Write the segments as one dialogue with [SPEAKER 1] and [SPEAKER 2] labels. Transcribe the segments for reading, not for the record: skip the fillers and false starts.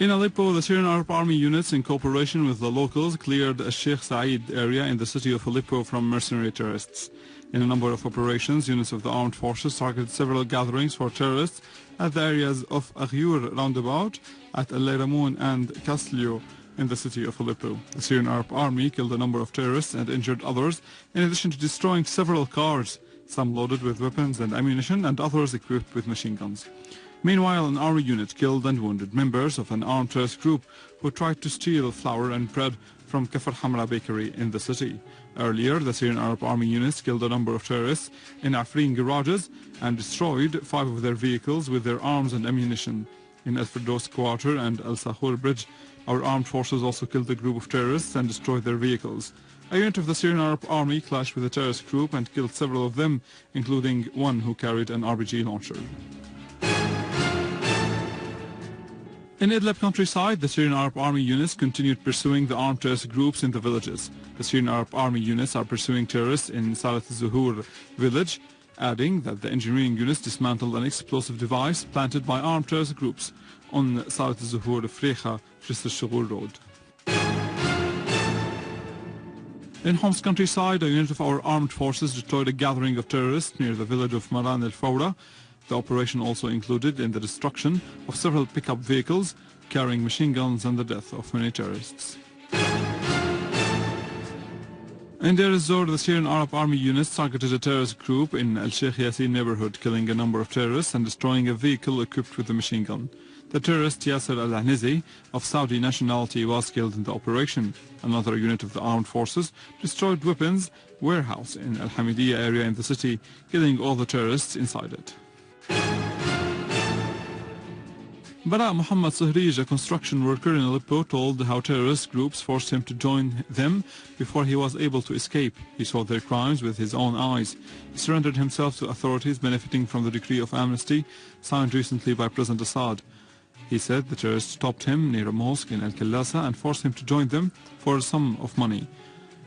[SPEAKER 1] In Aleppo, the Syrian Arab Army units, in cooperation with the locals, cleared a Sheikh Said area in the city of Aleppo from mercenary terrorists. In a number of operations, units of the armed forces targeted several gatherings for terrorists at the areas of Aghyur roundabout, at El Ramoun and Caslio in the city of Aleppo. The Syrian Arab Army killed a number of terrorists and injured others, in addition to destroying several cars, some loaded with weapons and ammunition and others equipped with machine guns. Meanwhile, an army unit killed and wounded members of an armed terrorist group who tried to steal flour and bread from Kafr Hamra bakery in the city. Earlier, the Syrian Arab Army units killed a number of terrorists in Afrin garages and destroyed 5 of their vehicles with their arms and ammunition. In El Firdos Quarter and El Sahur Bridge, our armed forces also killed a group of terrorists and destroyed their vehicles. A unit of the Syrian Arab Army clashed with a terrorist group and killed several of them, including one who carried an RPG launcher. In Idlib countryside, the Syrian Arab Army units continued pursuing the armed terrorist groups in the villages. The Syrian Arab Army units are pursuing terrorists in Salat Zuhur village, adding that the engineering units dismantled an explosive device planted by armed terrorist groups on Salat Zuhur Frecha, just the Shughul road. In Homs countryside, a unit of our armed forces destroyed a gathering of terrorists near the village of Maran el-Fawra. The operation also included in the destruction of several pickup vehicles carrying machine guns and the death of many terrorists. In Deir ez-Zor, the Syrian Arab Army units targeted a terrorist group in Al-Sheikh Yassin neighborhood, killing a number of terrorists and destroying a vehicle equipped with a machine gun. The terrorist Yasser al-Ahnizi, of Saudi nationality, was killed in the operation. Another unit of the armed forces destroyed weapons warehouse in Al-Hamidiyya area in the city, killing all the terrorists inside it. Bara Muhammad Suhrij, a construction worker in Aleppo, told how terrorist groups forced him to join them before he was able to escape. He saw their crimes with his own eyes. He surrendered himself to authorities benefiting from the decree of amnesty signed recently by President Assad. He said the terrorists stopped him near a mosque in Al-Kallasa and forced him to join them for a sum of money.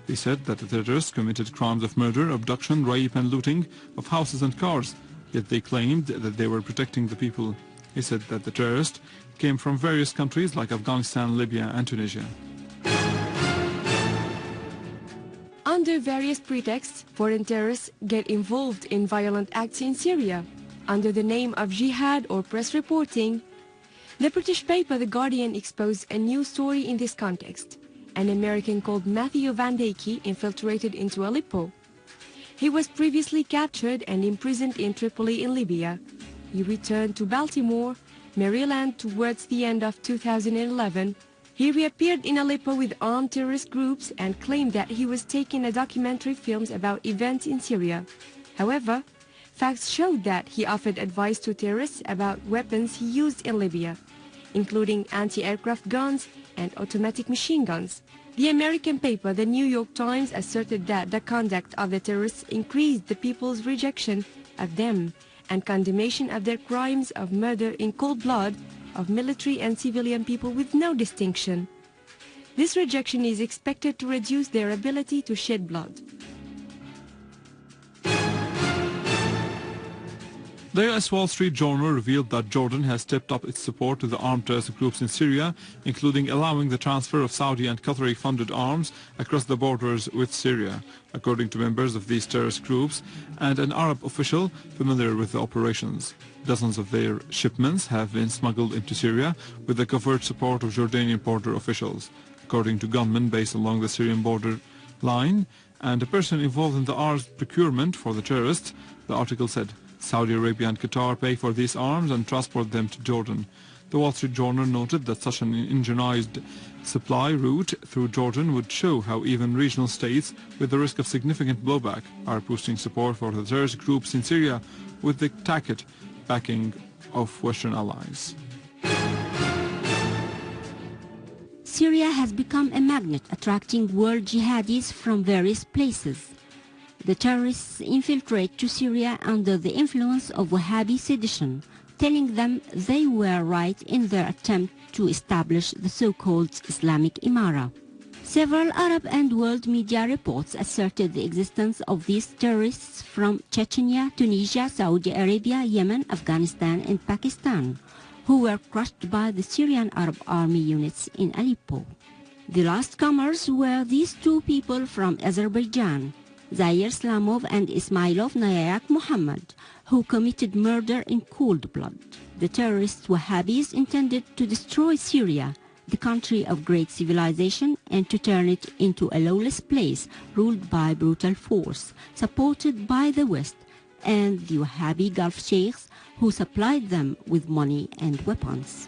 [SPEAKER 1] He said that the terrorists committed crimes of murder, abduction, rape and looting of houses and cars, yet they claimed that they were protecting the people. He said that the terrorists came from various countries like Afghanistan, Libya and Tunisia.
[SPEAKER 2] Under various pretexts, foreign terrorists get involved in violent acts in Syria under the name of jihad or press reporting. The British paper The Guardian exposed a new story in this context. An American called Matthew Van Dyke infiltrated into Aleppo. He was previously captured and imprisoned in Tripoli in Libya. He returned to Baltimore, Maryland towards the end of 2011. He reappeared in Aleppo with armed terrorist groups and claimed that he was taking a documentary films about events in Syria. However, facts showed that he offered advice to terrorists about weapons he used in Libya, including anti-aircraft guns and automatic machine guns. The American paper The New York Times asserted that the conduct of the terrorists increased the people's rejection of them and condemnation of their crimes of murder in cold blood of military and civilian people with no distinction. This rejection is expected to reduce their ability to shed blood.
[SPEAKER 1] The US Wall Street Journal revealed that Jordan has stepped up its support to the armed terrorist groups in Syria, including allowing the transfer of Saudi and Qatari-funded arms across the borders with Syria. According to members of these terrorist groups and an Arab official familiar with the operations, dozens of their shipments have been smuggled into Syria with the covert support of Jordanian border officials. According to gunmen based along the Syrian border line and a person involved in the arms procurement for the terrorists, the article said, Saudi Arabia and Qatar pay for these arms and transport them to Jordan. The Wall Street Journal noted that such an engineered supply route through Jordan would show how even regional states, with the risk of significant blowback, are boosting support for the terrorist groups in Syria with the tacit backing of Western allies.
[SPEAKER 3] Syria has become a magnet attracting world jihadists from various places. The terrorists infiltrate to Syria under the influence of Wahhabi sedition, telling them they were right in their attempt to establish the so-called Islamic Imara. Several Arab and world media reports asserted the existence of these terrorists from Chechnya, Tunisia, Saudi Arabia, Yemen, Afghanistan and Pakistan. who were crushed by the Syrian Arab Army units in Aleppo. The last comers were these two people from Azerbaijan, Zair Slamov and Ismailov Nayak Muhammad, who committed murder in cold blood. The terrorist Wahhabis intended to destroy Syria, the country of great civilization, and to turn it into a lawless place ruled by brutal force, supported by the West and the Wahhabi Gulf sheikhs who supplied them with money and weapons.